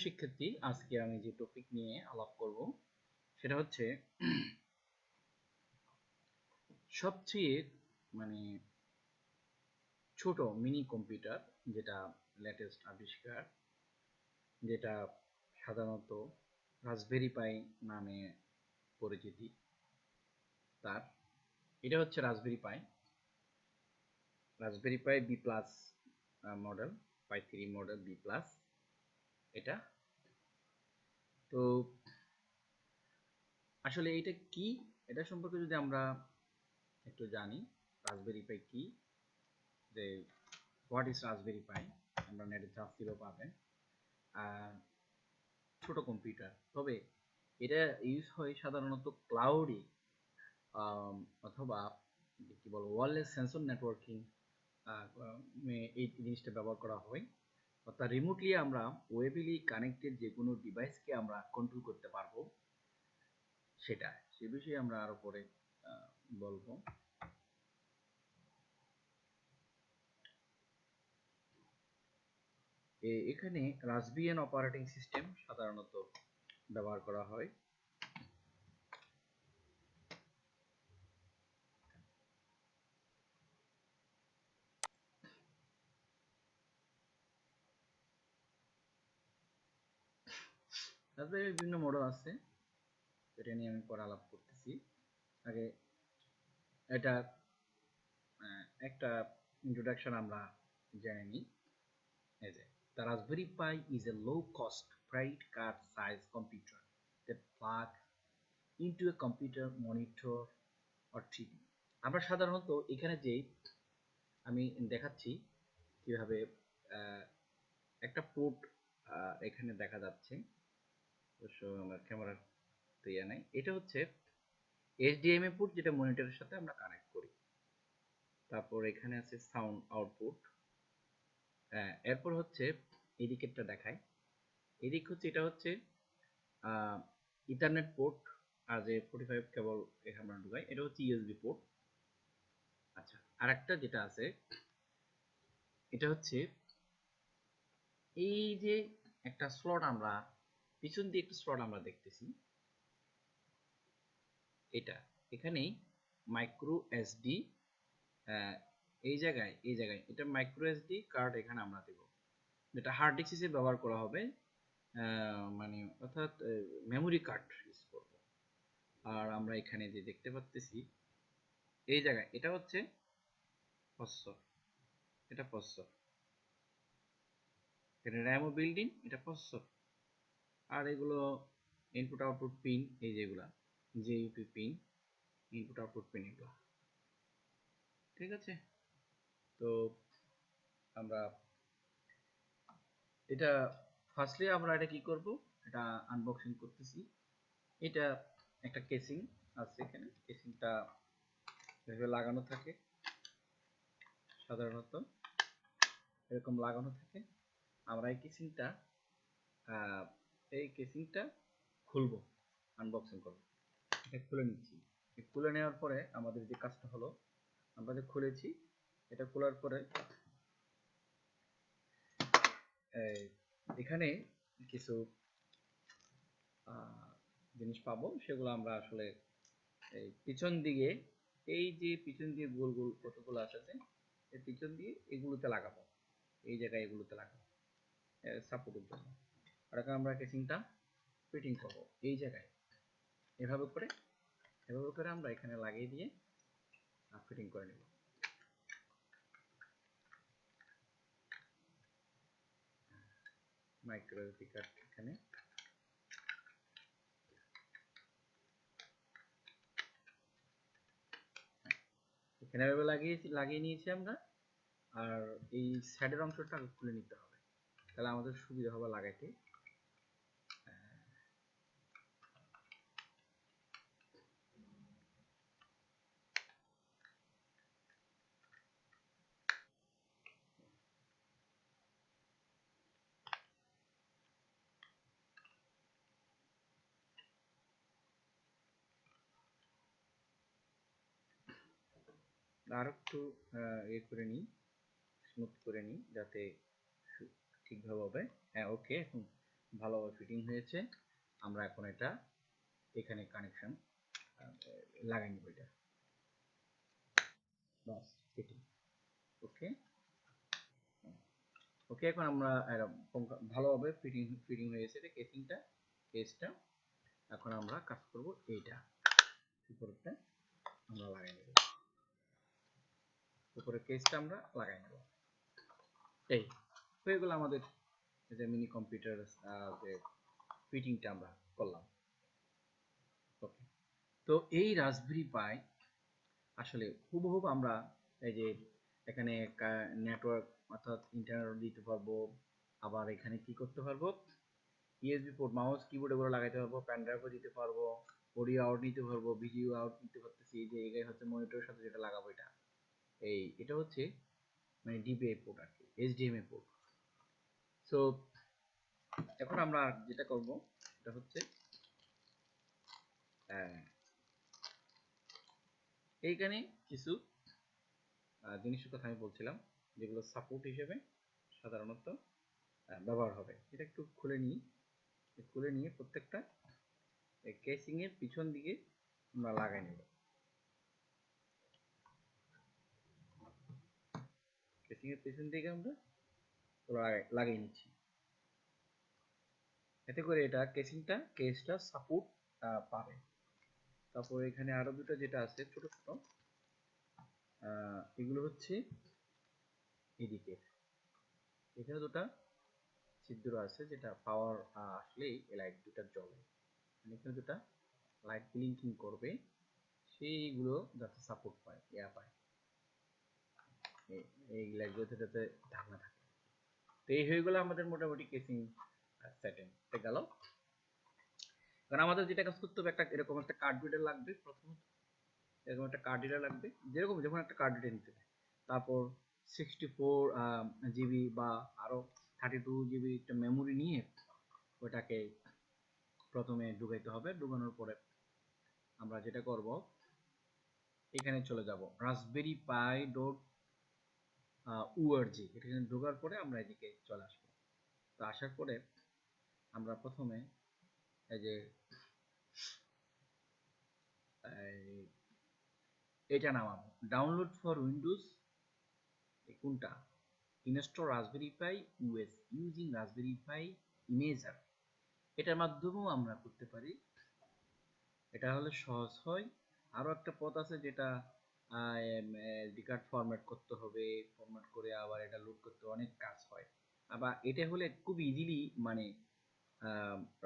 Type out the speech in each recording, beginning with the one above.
শিক্ষার্থী, আজকে আমি যে টপিক নিয়ে আলাপ করব সেটা হচ্ছে সবচেয়ে ছোট মিনি কম্পিউটার, যেটা লেটেস্ট আবিষ্কার, যেটা সাধারণত রাসবেরি পাই নামে পরিচিতি তার। এটা হচ্ছে রাসবেরি পাই বি প্লাস মডেল, পাই 3 মডেল বি প্লাস। এটা তো আসলে এটা কি, এটা সম্পর্কে যদি আমরা একটু জানি, রাসবেরি পাই কি, যে হোয়াট ইজ রাসবেরি পাই, আমরা নেটে সার্চ দিলেও পাবেন। ছোট কম্পিউটার, তবে এটা ইউজ হয় সাধারণত ক্লাউডে অথবা কি বলবো ওয়্যারলেস সেন্সর নেটওয়ার্কিং, এই জিনিসটা ব্যবহার করা হয়। অর্থাৎ রিমোটলি আমরা ওয়েবলি কানেক্টেড যে কোনো ডিভাইসকে আমরা কন্ট্রোল করতে পারবো, সেটা সে বিষয়ে আমরা আরো পরে বলবো। এখানে রাসবিয়ান অপারেটিং সিস্টেম সাধারণত ব্যবহার করা হয়। তারপরে বিভিন্ন মডেল আছে, এটা নিয়ে আমি পরে আলাপ করতেছি। আগে এটা একটা ইন্ট্রোডাকশন আমরা জেনে নিই। এই যে the Raspberry Pi is a low-cost credit card size computer that plugs into a computer monitor or TV. আমরা সাধারণত এখানে যে আমি দেখাচ্ছি কিভাবে একটা পোর্ট এখানে দেখা যাচ্ছে, অবশ্য আমার ক্যামেরার তো ইয়া নাই। এটা হচ্ছে HDMI পোর্ট, যেটা মনিটরের সাথে আমরা কানেক্ট করি। তারপর এখানে আছে সাউন্ড আউটপুট। এরপর হচ্ছে এদিকেরটা দেখায়, এদিক হচ্ছে এটা হচ্ছে ইথারনেট পোর্ট, আর যে 45 কেবল এখানে আমরা ঢুকাই, এটা হচ্ছে ইউএসবি পোর্ট। আচ্ছা, আরেকটা যেটা আছে এটা হচ্ছে এই যে একটা স্লট, আমরা পিছন দিয়ে একটা স্লট আমরা দেখতেছি, এটা এখানেই মাইক্রো এসডি, এই জায়গায় এটা মাইক্রো এসডি কার্ড এখানে আমরা দেব, যেটা হার্ড ডিস্ক হিসেবে ব্যবহার করা হবে, অর্থাৎ মেমোরি কার্ড ইউজ করব। আর আমরা এখানে যে দেখতে পাচ্ছি এই জায়গায় এটা হচ্ছে প্রসেসর, এটা প্রসেসর, এটা র্যামো বিল্ডিং, এটা প্রসেসর। আর এগুলো ইনপুট আউটপুট পিন, এই যেগুলা JUP pin, input output pin, এগুলো ঠিক আছে। তো আমরা এটা ফার্স্টলি আমরা এটা কি করব, এটা আনবক্সিং করতেছি। এটা একটা কেসিং আছে, এখানে কেসিংটা এভাবে লাগানো থাকে, সাধারণত এরকম লাগানো থাকে। আমরা এই কেসিংটা খুলবো, আনবক্সিং করব। এটা খুলে নিচ্ছি। খুলে নেওয়ার পরে আমাদের যে কাজটা হলো, আমরা যে খুলেছি, এটা খোলার পরে এখানে কিছু জিনিস পাবো, সেগুলো আমরা আসলে এই পিছন দিকে, এই যে পিছন দিয়ে গোল গোল কতগুলো আছে, এই পিছন দিয়ে এগুলোতে লাগাবো, এই জায়গায় এগুলোতে লাগাবো সাপোর্টের জন্য। আর এখন আমরা কেসিংটা ফিটিং করব এই জায়গায়, এভাবে করে আমরা এখানে লাগিয়ে দিয়ে ফিটিং করে নেব। মাইক্রো এসডি কার্ড এখানে এভাবে লাগিয়ে নিয়েছি আমরা। আর এই সাইডের অংশটা খুলে নিতে হবে, তাহলে আমাদের সুবিধা হবে লাগাইতে। আর একটু করে নিই, স্মুথ করে নিই, যাতে ঠিকভাবে হবে। হ্যাঁ, ওকে, এখন ভালোভাবে ফিটিং হয়েছে। আমরা এখন এটা এখানে কানেকশন লাগাই নেব, এটা বাস ফিটিং। ওকে ওকে, এখন আমরা ভালোভাবে ফিটিং হয়েছে এটা কেসটা। এখন আমরা কাজ করব এইটা উপরটা আমরা লাগাই নেব, উপরে কেসটা আমরা লাগাই নেব। এই হয়ে গেল আমাদের যে মিনি কম্পিউটার যে ফিটিংটা আমরা করলাম। ওকে, তো এই রাসবেরি পাই আসলে হুবহু আমরা এই যে এখানে নেটওয়ার্ক অর্থাৎ ইন্টারনেট দিতে পারবো, আবার এখানে কি করতে পারবো, ইউএসবি পোর্ট মাউস কিবোর্ড এগুলো লাগাইতে পারবো, পেন ড্রাইভও দিতে পারবো, অডিও আউট নিতে পারবো, ভিডিও আউট নিতে পারতেছি। এই যে এটাই হচ্ছে মনিটরের সাথে যেটা লাগাবো, এটা হচ্ছে মানে ডিপিআই পোর্ট আর কি, এইচডিএমআই পোর্ট। সো এখন আমরা যেটা করব এটা হচ্ছে এইখানে কিছু জিনিসের কথা আমি বলছিলাম যেগুলো সাপোর্ট হিসেবে সাধারণত ব্যবহার হবে। এটা একটু খুলে নিয়ে প্রত্যেকটা কেসিং এর পিছন দিকে আমরা লাগাই নেব। কেসিং এর পিছন দিকে আমরা লাগিয়ে নিচ্ছি, এতে করে এটা কেসটা সাপোর্ট পাবে। তারপর এখানে আরো দুটো যেটা আছে ছোট ছোট, এগুলো হচ্ছে এদিকে এখানে দুটো ছিদ্র আছে, যেটা পাওয়ার আসলেই এই লাইট দুটো জ্বলে, এখানে দুটো লাইট ব্লিঙ্কিং করবে, সেইগুলো যাতে সাপোর্ট পায়, পায় এই লাইটগুলোতে যাতে ঢাকনা থাকে। তো এই হয়ে গেল আমাদের মোটামুটি কেসিং সেটিং গেল। কারণ আমাদের যেটা কাজ করতে হবে, এরকম একটা কার্ড রিডার লাগবে, প্রথমত এরকম একটা কার্ড রিডার লাগবে, যেমন একটা কার্ড রিডার নিতে হবে। তারপর 64 জিবি বা আরো 32 জিবি একটা মেমোরি নিয়ে ওটাকে প্রথমে ঢুকাইতে হবে। ঢুকানোর পরে আমরা যেটা করব, এখানে চলে যাব রাসবেরি পাই ডট org, এখানে ঢোকার পরে আমরা এদিকে চলে আসবো। তো আসার পরে আমরা প্রথমে এই যে এটা নামাবো, ডাউনলোড ফর উইন্ডোজ, কোনটা, ইনস্টল রাসবেরি পাই ওএস ইউজিং রাসবেরি পাই ইমেজার, এটার মাধ্যমেও আমরা করতে পারি। এটা হলে সহজ হয়। আরো একটা পথ আছে যেটা এসডি কার্ড ফরম্যাট করতে হবে, ফরম্যাট করে আবার এটা লোড করতে অনেক কাজ হয়। আবার এটা হলে খুব ইজিলি মানে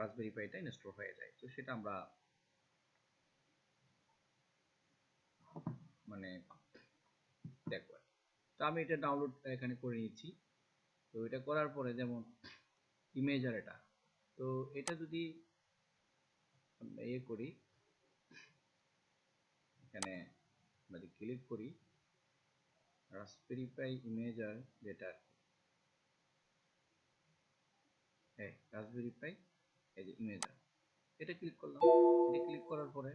রাসবেরি পাইটা ইনস্টল হয়ে যায়। তো সেটা আমরা মানে দেখবো। তো আমি এটা ডাউনলোড এখানে করে নিচ্ছি। তো এটা করার পরে যেমন ইমেজার তো এটা যদি করি, এখানে যদি ক্লিক করি রাসবেরি পাই ইমেজার, যেটা রাসবেরি পাই এই যে ইমেজার, এটা ক্লিক করলাম। এটা ক্লিক করার পরে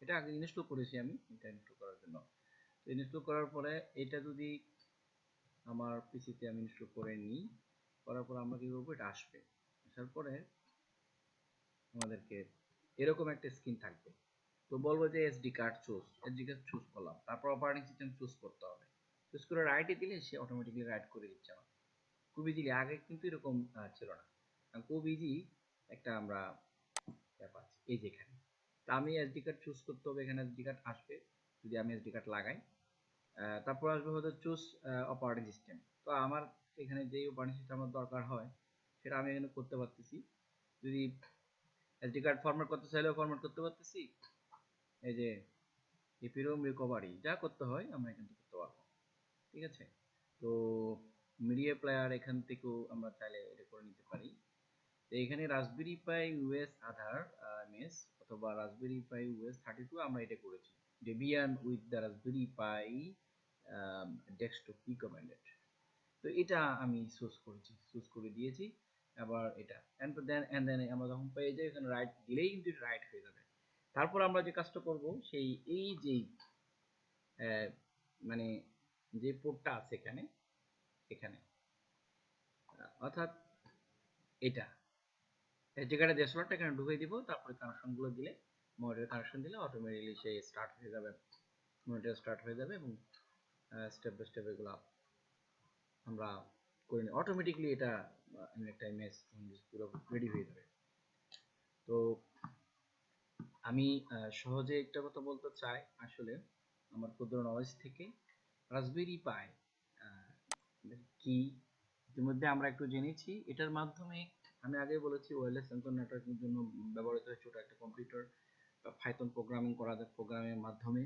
এটা আগে ইনস্টল করেছি আমি, এটা ইনস্টল করার জন্য। ইনস্টল করার পরে এটা যদি আমার পিসিতে আমি ইনস্টল করে নিই, করার পর আমরা কি করবো, এটা আসবে। আসার পরে আমাদেরকে এরকম একটা স্ক্রিন থাকবে। তো বলবো যে এসডি কার্ড চুজ করলাম, তারপর অপারেটিং সিস্টেম চুজ করতে হবে। চুজ করে রাইটে দিলে সে অটোমেটিক্যালি রাইট করে দিচ্ছে আমার খুব ইজিলি। আগে কিন্তু এরকম ছিল না, খুব ইজি একটা আমরা পাচ্ছি এই যেখানে। তা আমি এসডি কার্ড চুজ করতে হবে, এখানে এসডি কার্ড আসবে যদি আমি এসডি কার্ড লাগাই। তারপর আসবে হয়তো চুজ অপারেটিং সিস্টেম। তো আমার এখানে যেই অপারেটিং সিস্টেম আমার দরকার হয় সেটা আমি এখানে করতে পারতেছি। যদি এসডি কার্ড ফরম্যাট করতে চাইলেও ফরম্যাট করতে পারতেছি, এই যে ইপিরোম রিকভারি যা করতে হয় আমরা এখান থেকে করতে পারবো। ঠিক আছে, তো মিডিয়া প্লেয়ার এখান থেকেও আমরা চাইলে এটা করে নিতে পারি। তো এখানে রাসবেরি পাই ওএস আধার এমএস অথবা রাসবেরি পাই ওএস 32 আমরা এটা করেছি, Debian with the raspberry pi desktop recommended. তো এটা আমি চুজ করে দিয়েছি। আবার এটা এন্ড দেন আমরা যখন পেয়ে যাই এখানে রাইট দিলেই কিন্তু রাইট হয়ে যাবে। তারপর আমরা যে কাজটা করব, সেই এই যে মানে যে পোর্টটা আছে এখানে অর্থাৎ এটা এই জায়গাটা যে স্লটটা এখানে ঢুকিয়ে দিব, তারপরে কানেকশনগুলো দিলে, মনিটর কানেকশন দিলে অটোমেটিক্যালি সে স্টার্ট হয়ে যাবে, মনিটর স্টার্ট হয়ে যাবে এবং স্টেপ বাই স্টেপ এগুলো আমরা করে নিই অটোমেটিক্যালি। এটা একটা ইমেজ পুরো রেডি হয়ে যাবে। তো আমি সহজে একটা কথা বলতে চাই, আসলে আমার ক্ষুদ্র নলেজ থেকে রাসবেরি পাই কি ইতিমধ্যে আমরা একটু জেনেছি। এটার মাধ্যমে আমি আগে বলেছি ওয়্যারলেস সেন্সর নেটওয়ার্কের জন্য ব্যবহৃত হয় ছোট একটা কম্পিউটার বা পাইথন প্রোগ্রামিং করা যায়। প্রোগ্রামের মাধ্যমে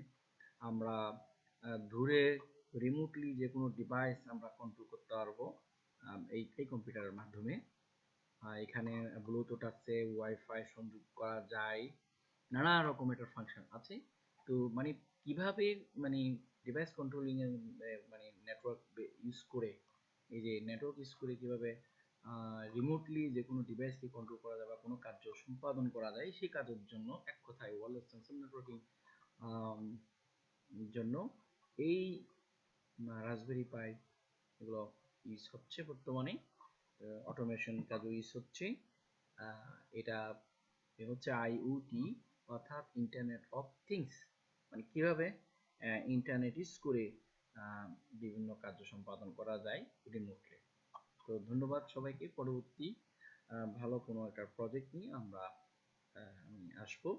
আমরা দূরে রিমোটলি যে কোনো ডিভাইস আমরা কন্ট্রোল করতে পারবো এই কম্পিউটারের মাধ্যমে। এখানে ব্লুটুথ আছে, ওয়াইফাই সংযোগ করা যায়, নানা রকম এটার ফাংশন আছে। তো মানে কিভাবে মানে ডিভাইস কন্ট্রোলিং এর মানে নেটওয়ার্ক ইউজ করে, এই যে নেটওয়ার্ক ইউজ করে কিভাবে রিমোটলি যে কোনো ডিভাইসকে কন্ট্রোল করা যায় বা কোনো কার্য সম্পাদন করা যায়, সেই কাজের জন্য এক কথায় ওয়্যারলেস সেন্সর নেটওয়ার্কিং জন্য এই রাসবেরি পাই এগুলো ইউজ হচ্ছে বর্তমানে। অটোমেশন কাজে ইউজ হচ্ছে। এটা হচ্ছে আইওটি, অর্থাৎ ইন্টারনেট অফ থিংস, মানে কিভাবে ইন্টারনেট ইউজ করে বিভিন্ন কার্য সম্পাদন করা যায় রিমোটলি। তো ধন্যবাদ সবাইকে। পরবর্তী ভালো কোনো একটা প্রজেক্ট নিয়ে আমি আসবো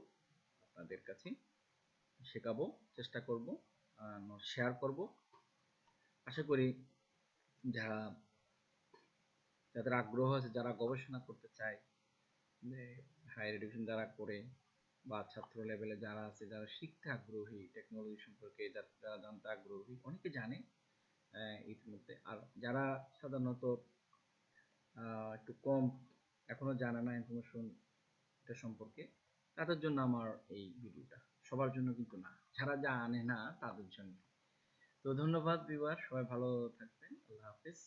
আপনাদের কাছে, শেখাবো, চেষ্টা করব, শেয়ার করব। আশা করি যারা যাদের আগ্রহ আছে, যারা গবেষণা করতে চায়, হায়ার এডুকেশন যারা করে বা ছাত্র লেভেলে যারা আছে, যারা শিখতে আগ্রহী, টেকনোলজি সম্পর্কে যারা জানতে আগ্রহী, অনেকে জানে ইতিমধ্যে। আর যারা সাধারণত একটু কম এখনো জানে না ইনফরমেশন এটা সম্পর্কে, তাদের জন্য আমার এই ভিডিওটা। সবার জন্য কিন্তু না, যারা জানে না তাদের জন্য। তো ধন্যবাদ ভিউয়ার, সবাই ভালো থাকবেন। আল্লাহ হাফেজ।